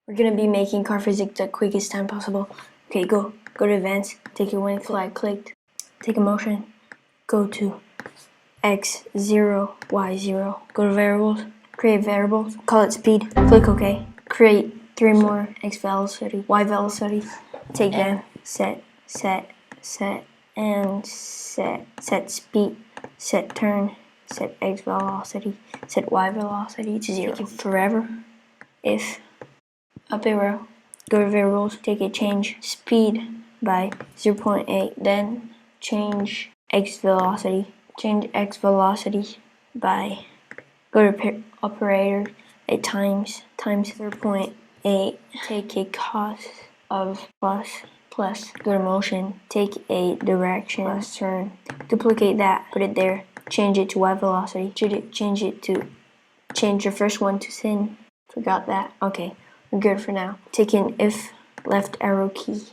We're gonna be making car physics the quickest time possible. Okay, go to advanced, take your winning flag clicked, take a motion, go to x0, y0, go to variables, create variables, call it speed, click OK, create 3 more x velocity, y velocity, take them, set speed, set turn, set x velocity, set y velocity to 0. Take it forever. If up arrow, go to variables, take a change speed by 0.8, then change x velocity by, go to operator, a times 0.8, take a cost of plus, go to motion, take a direction, plus turn, duplicate that, put it there, change it to y velocity, change the first one to sin, forgot that, okay. We're good for now. Take an if left arrow, change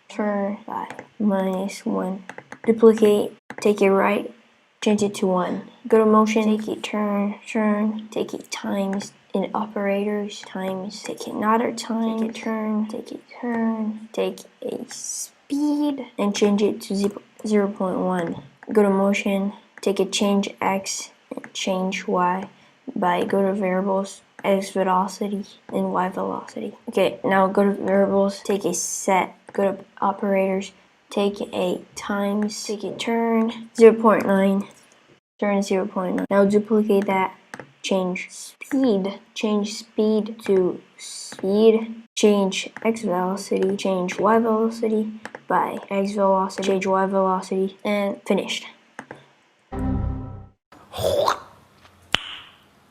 turn by -1. Duplicate, take it right, change it to 1. Go to motion, take it turn, take it times in operators, times, take another time, take it turn, take a speed, and change it to 0.1. Go to motion, take a change x and change y by, go to variables, x velocity and y velocity. Okay, now go to variables, take a set, go to operators, take a times, take a turn 0.9, turn 0.9. Now duplicate that, change speed to speed, change x velocity, change y velocity by x velocity, change y velocity, and finished.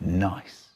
Nice.